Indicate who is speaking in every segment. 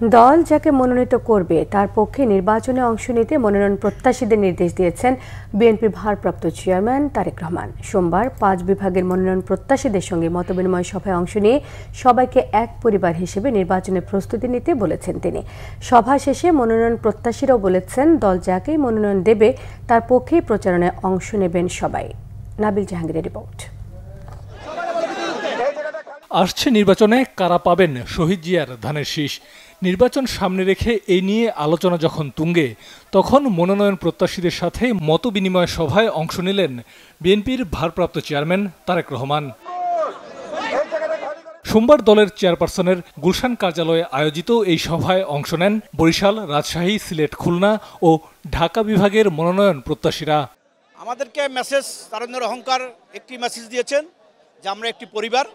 Speaker 1: দল যাকে মনোনীত করবে তার পক্ষে নির্বাচনে অংশ নিতে মনোনয়ন প্রত্যাশীদের নির্দেশ দিয়েছেন বিএনপির ভারপ্রাপ্ত চেয়ারম্যান তারেক রহমান। সোমবার ৫ বিভাগের মনোনয়ন প্রত্যাশীদের সঙ্গে মতবিনিময় সভায় অংশ নিয়ে সবাইকে এক পরিবার হিসেবে নির্বাচনের প্রস্তুতি নিতে বলেছেন তিনি। সভা শেষে মনোনয়ন প্রত্যাশীরাও বলেছেন দল যাকেই মনোনয়ন দেবে তার পক্ষেই প্রচারণায় অংশ নেবেন সবাই। নাবিল জাহাঙ্গীরের রিপোর্ট।
Speaker 2: আসছে নির্বাচনে কারা পাবেন শহীদ জিয়ার ধানের শীষ? নির্বাচন সামনে রেখে এই নিয়ে আলোচনা যখন তুঙ্গে, তখন মনোনয়ন প্রত্যাশীদের সাথে মতবিনিময় সভায় অংশ নিলেন বিএনপির ভারপ্রাপ্ত চেয়ারম্যান তারেক রহমান। সোমবার দলের চেয়ারপারসনের গুলশান কার্যালয়ে আয়োজিত এই সভায় অংশ নেন বরিশাল, রাজশাহী, সিলেট, খুলনা ও ঢাকা বিভাগের মনোনয়ন প্রত্যাশীরা।
Speaker 3: আমাদেরকে মেসেজ তারুণ্যের অহংকার একটি মেসেজ দিয়েছেন যে আমরা একটি পরিবার,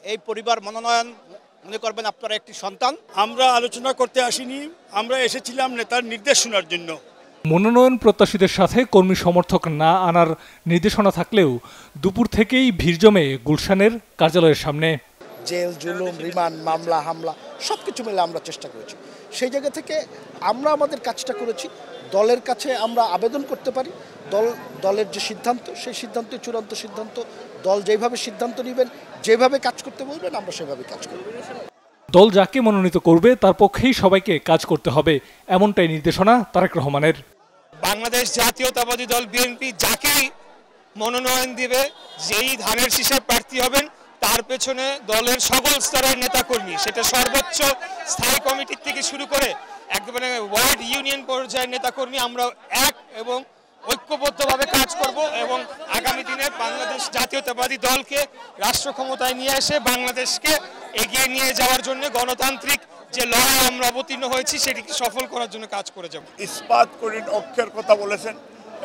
Speaker 3: এই পরিবার মনোনয়ন মনে করবেন আপনারা একটি সন্তান।
Speaker 4: আমরা আলোচনা করতে আসিনি, আমরা এসেছিলাম নেতার নির্দেশ শোনার জন্য।
Speaker 2: মনোনয়ন প্রত্যাশীদের সাথে কর্মী সমর্থক না আনার নির্দেশনা থাকলেও দুপুর থেকেই ভিড় জমে গুলশানের কার্যালয়ের সামনে।
Speaker 5: জেল, জুলুম, রিমান্ড, মামলা, হামলা সবকিছু মিলে আমরা চেষ্টা করেছি। সেই জায়গা থেকে আমরা আমাদের কাজটা করেছি। দলের কাছে আমরা আবেদন করতে পারি। দলের যে সিদ্ধান্ত, সেই সিদ্ধান্তের চূড়ান্ত সিদ্ধান্ত। দল যেভাবে সিদ্ধান্ত নেবেন, যেভাবে কাজ করতে বলবেন, আমরা সেভাবে কাজ করব।
Speaker 2: দল যাকে মনোনীত করবে তার পক্ষেই সবাইকে কাজ করতে হবে, এমনটাই নির্দেশনা তারেক রহমানের।
Speaker 6: বাংলাদেশ জাতীয়তাবাদী দল বিএনপি যাকেই মনোনয়ন দিবে, যেই ধানের শীষে প্রার্থী হবেন, তার পেছনে দলের সকল স্তরের নেতাকর্মী, সেটা সর্বোচ্চ স্থায়ী কমিটির থেকে শুরু করে একেবারে ওয়ার্ড ইউনিয়ন পর্যায়ের নেতাকর্মী আমরা এক এবং ঐক্যবদ্ধভাবে কাজ করব এবং আগামী দিনে বাংলাদেশ জাতীয়তাবাদী দলকে রাষ্ট্র ক্ষমতায় নিয়ে এসে বাংলাদেশকে এগিয়ে নিয়ে যাওয়ার জন্য গণতান্ত্রিক যে লড়াই আমরা অবতীর্ণ হয়েছি সেটিকে সফল করার জন্য কাজ করে যাব।
Speaker 4: ইস্পাত করিন অক্ষের কথা বলেছেন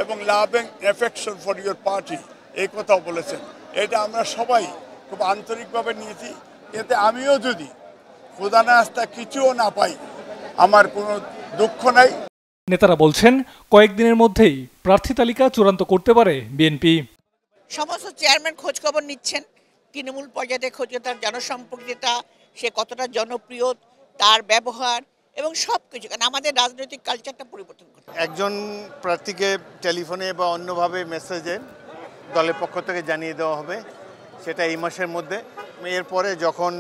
Speaker 4: এবং love and affection for your party এই কথাও বলেছেন। এটা আমরা সবাই খুব আন্তরিকভাবে নিয়েছি। এতে আমিও যদি খোদা না আস্তা কিছুও না পাই, আমার কোনো দুঃখ নাই।
Speaker 2: নেতারা বলছেন কয়েকদিনের মধ্যেই প্রার্থী তালিকা চূড়ান্ত করতে পারে বিএনপি।
Speaker 7: সমস্ত চেয়ারম্যান খোঁজ খবর নিচ্ছেন, তৃণমূল পর্যায়ে খোঁজ, তার জনসম্পর্কটা, সে কতটা জনপ্রিয়, তার ব্যবহার এবং সব কিছু। কারণ আমাদের রাজনৈতিক কালচারটা পরিবর্তন করতে
Speaker 8: একজন প্রার্থীকে টেলিফোনে বা অন্যভাবে মেসেজে দলের পক্ষ থেকে জানিয়ে দেওয়া হবে, সেটা এই মাসের মধ্যে। এরপরে যখন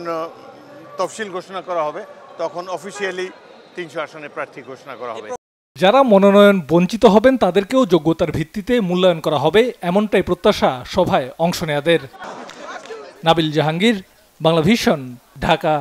Speaker 8: তফসিল ঘোষণা করা হবে তখন অফিসিয়ালি ৩০০ আসনের প্রার্থী ঘোষণা করা হবে।
Speaker 2: যারা মনোনয়ন বঞ্চিত হবেন তাদেরকেও যোগ্যতার ভিত্তিতে মূল্যায়ন করা হবে, এমনটাই প্রত্যাশা সভায় অংশ নেয়াদের। নাবিল জাহাঙ্গীর, বাংলা ভিশন, ঢাকা।